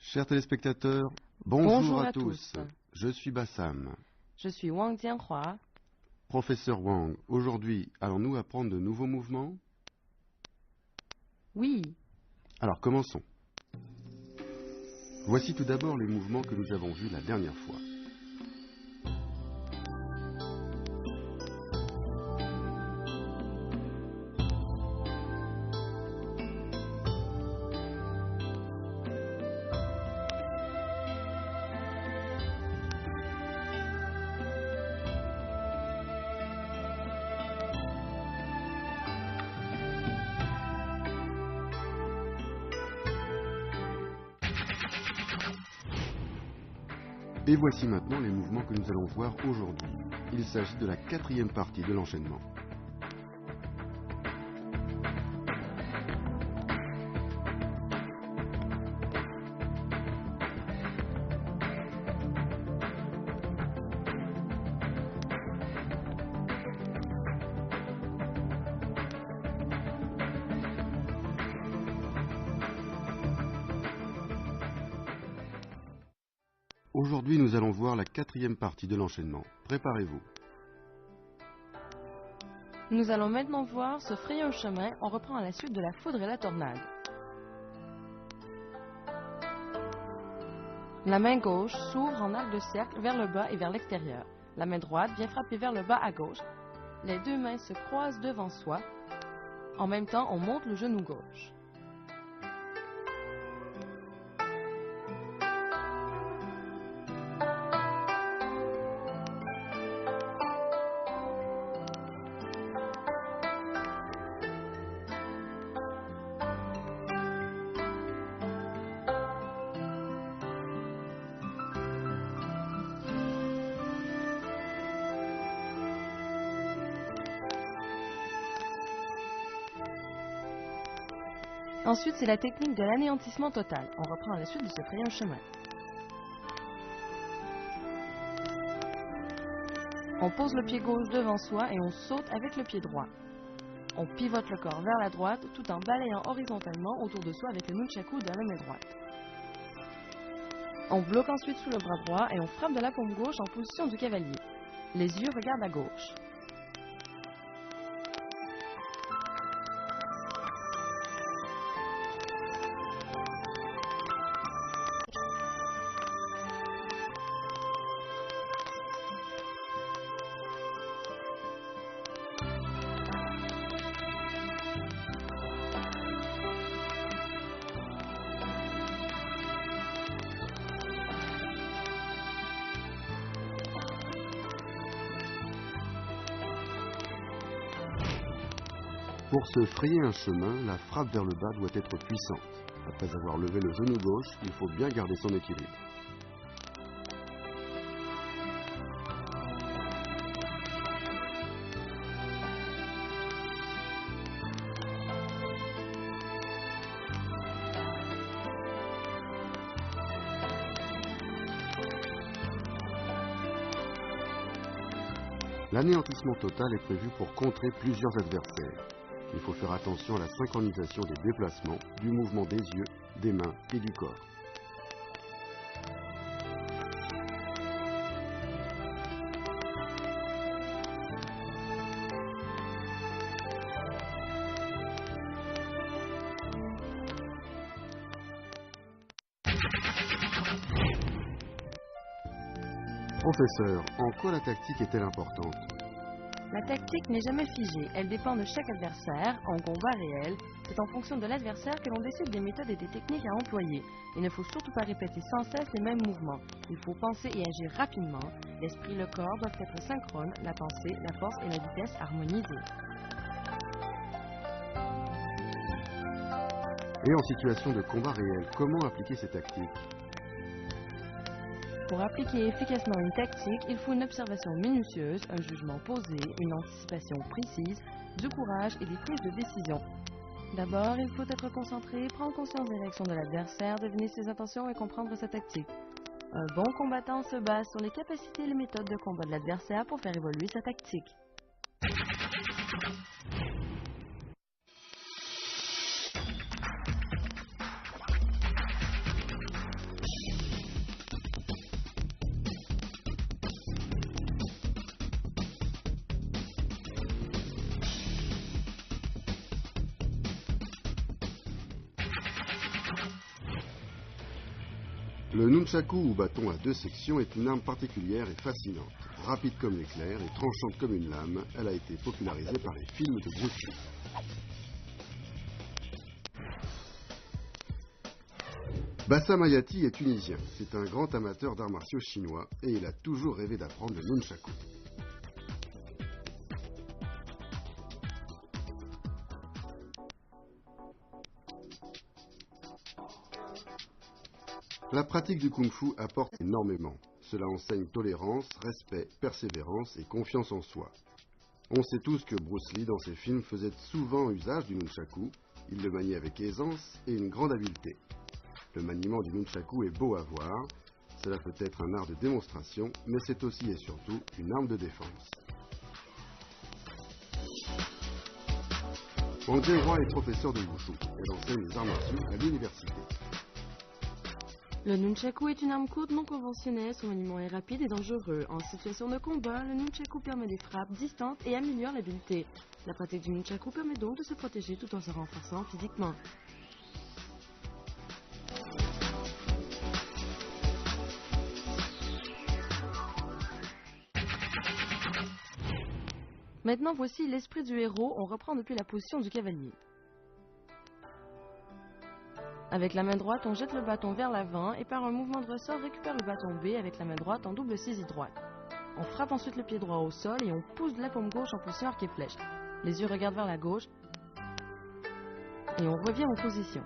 Chers téléspectateurs, bonjour à tous. Je suis Bassam. Je suis Wang Jianhua. Professeur Wang, aujourd'hui, allons-nous apprendre de nouveaux mouvements? Oui. Alors, commençons. Voici tout d'abord les mouvements que nous avons vus la dernière fois. Et voici maintenant les mouvements que nous allons voir aujourd'hui. Il s'agit de la quatrième partie de l'enchaînement. Aujourd'hui, nous allons voir la quatrième partie de l'enchaînement. Préparez-vous. Nous allons maintenant voir se frayer un chemin. On reprend à la suite de la foudre et la tornade. La main gauche s'ouvre en arc de cercle vers le bas et vers l'extérieur. La main droite vient frapper vers le bas à gauche. Les deux mains se croisent devant soi. En même temps, on monte le genou gauche. Ensuite, c'est la technique de l'anéantissement total. On reprend à la suite de se frayer un chemin. On pose le pied gauche devant soi et on saute avec le pied droit. On pivote le corps vers la droite tout en balayant horizontalement autour de soi avec le nunchaku de la main droite. On bloque ensuite sous le bras droit et on frappe de la paume gauche en position du cavalier. Les yeux regardent à gauche. Pour se frayer un chemin, la frappe vers le bas doit être puissante. Après avoir levé le genou gauche, il faut bien garder son équilibre. L'anéantissement total est prévu pour contrer plusieurs adversaires. Il faut faire attention à la synchronisation des déplacements, du mouvement des yeux, des mains et du corps. Professeur, en quoi la tactique est-elle importante? La tactique n'est jamais figée, elle dépend de chaque adversaire. En combat réel, c'est en fonction de l'adversaire que l'on décide des méthodes et des techniques à employer. Il ne faut surtout pas répéter sans cesse les mêmes mouvements. Il faut penser et agir rapidement. L'esprit et le corps doivent être synchrones, la pensée, la force et la vitesse harmonisées. Et en situation de combat réel, comment appliquer ces tactiques? Pour appliquer efficacement une tactique, il faut une observation minutieuse, un jugement posé, une anticipation précise, du courage et des prises de décision. D'abord, il faut être concentré, prendre conscience des réactions de l'adversaire, deviner ses intentions et comprendre sa tactique. Un bon combattant se base sur les capacités et les méthodes de combat de l'adversaire pour faire évoluer sa tactique. Le nunchaku ou bâton à 2 sections est une arme particulière et fascinante. Rapide comme l'éclair et tranchante comme une lame, elle a été popularisée par les films de Bruce Lee. Bassam Hayati est tunisien. C'est un grand amateur d'arts martiaux chinois et il a toujours rêvé d'apprendre le nunchaku. La pratique du kung-fu apporte énormément. Cela enseigne tolérance, respect, persévérance et confiance en soi. On sait tous que Bruce Lee, dans ses films, faisait souvent usage du nunchaku. Il le maniait avec aisance et une grande habileté. Le maniement du nunchaku est beau à voir. Cela peut être un art de démonstration, mais c'est aussi et surtout une arme de défense. Wang Jianghua est professeur de Wushu. Elle enseigne les arts martiaux à l'université. Le nunchaku est une arme courte non conventionnelle, son maniement est rapide et dangereux. En situation de combat, le nunchaku permet des frappes distantes et améliore l'habileté. La pratique du nunchaku permet donc de se protéger tout en se renforçant physiquement. Maintenant, voici l'esprit du héros, on reprend depuis la position du cavalier. Avec la main droite, on jette le bâton vers l'avant et par un mouvement de ressort, récupère le bâton B avec la main droite en double saisie droite. On frappe ensuite le pied droit au sol et on pousse de la paume gauche en position arc et flèche. Les yeux regardent vers la gauche et on revient en position.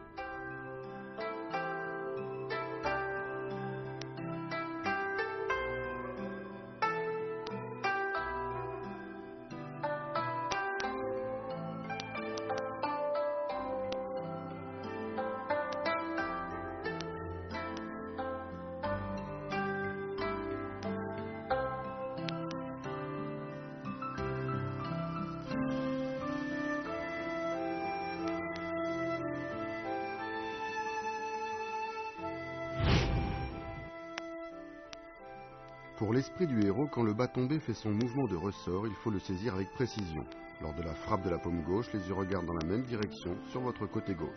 Pour l'esprit du héros, quand le bâton B fait son mouvement de ressort, il faut le saisir avec précision. Lors de la frappe de la paume gauche, les yeux regardent dans la même direction sur votre côté gauche.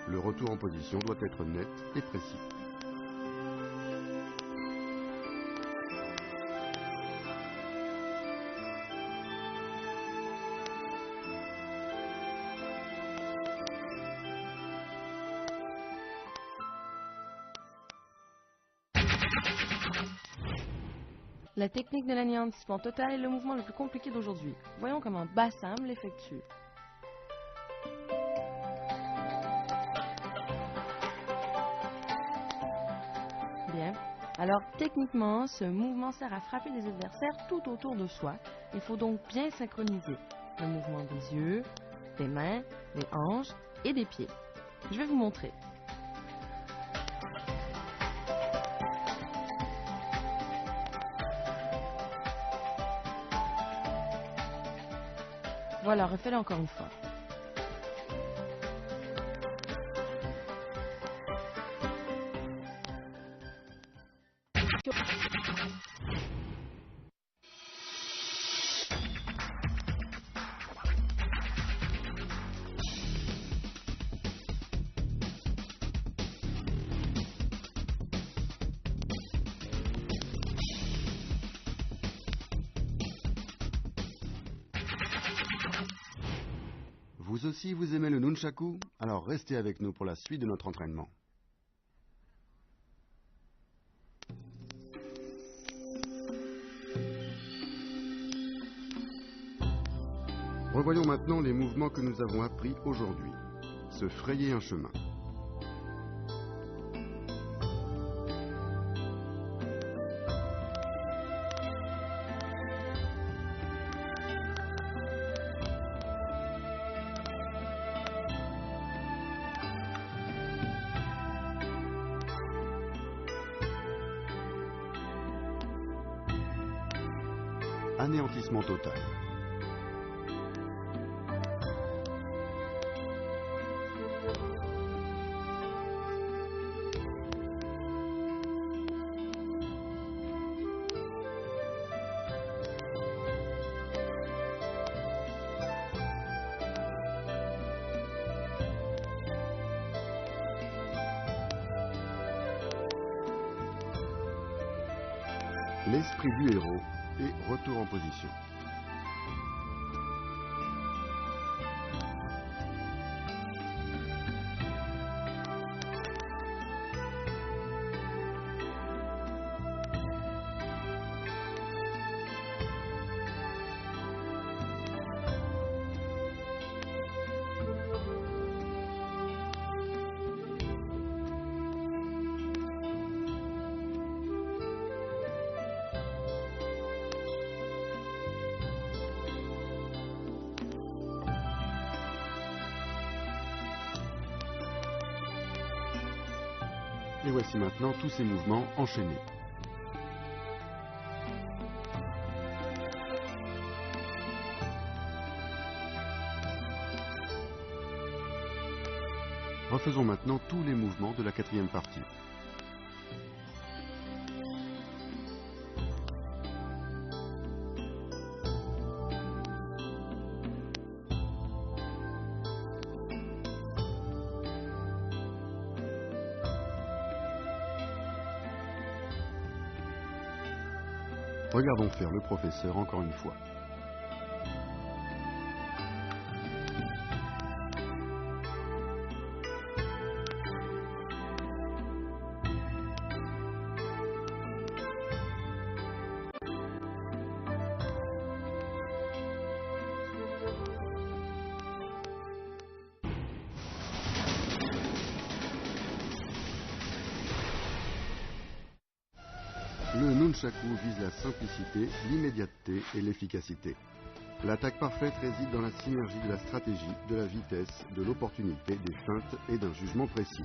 Le retour en position doit être net et précis. La technique de l'anéantissement total est le mouvement le plus compliqué d'aujourd'hui. Voyons comment Bassam l'effectue. Bien. Alors, techniquement, ce mouvement sert à frapper les adversaires tout autour de soi. Il faut donc bien synchroniser le mouvement des yeux, des mains, des hanches et des pieds. Je vais vous montrer. Voilà, refais-le encore une fois. Vous aussi, vous aimez le nunchaku? Alors restez avec nous pour la suite de notre entraînement. Revoyons maintenant les mouvements que nous avons appris aujourd'hui. Se frayer un chemin. anéantissement total. L'esprit du héros et retour en position. Et voici maintenant tous ces mouvements enchaînés. Refaisons maintenant tous les mouvements de la quatrième partie. Regardons faire le professeur encore une fois. Le nunchaku vise la simplicité, l'immédiateté et l'efficacité. L'attaque parfaite réside dans la synergie de la stratégie, de la vitesse, de l'opportunité, des feintes et d'un jugement précis.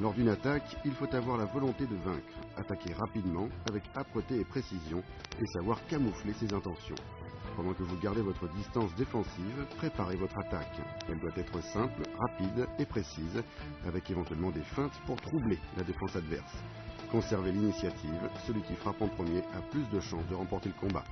Lors d'une attaque, il faut avoir la volonté de vaincre, attaquer rapidement, avec âpreté et précision, et savoir camoufler ses intentions. Pendant que vous gardez votre distance défensive, préparez votre attaque. Elle doit être simple, rapide et précise, avec éventuellement des feintes pour troubler la défense adverse. Conservez l'initiative, celui qui frappe en premier a plus de chances de remporter le combat.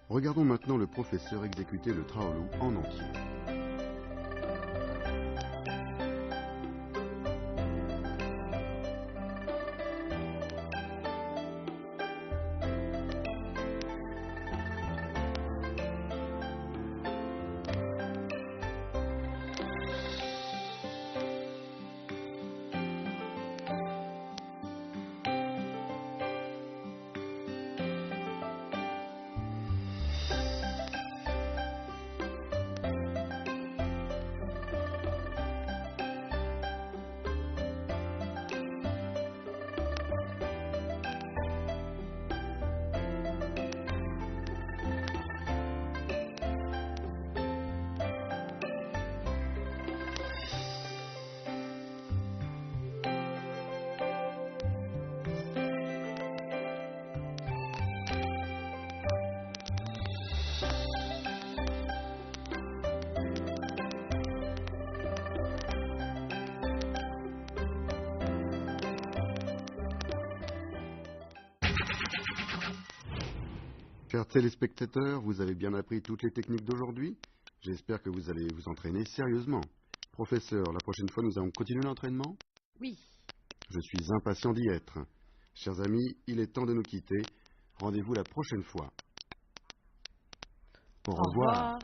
Regardons maintenant le professeur exécuter le Traolu en entier. Chers téléspectateurs, vous avez bien appris toutes les techniques d'aujourd'hui? J'espère que vous allez vous entraîner sérieusement. Professeur, la prochaine fois, nous allons continuer l'entraînement? Oui. Je suis impatient d'y être. Chers amis, il est temps de nous quitter. Rendez-vous la prochaine fois. Au revoir.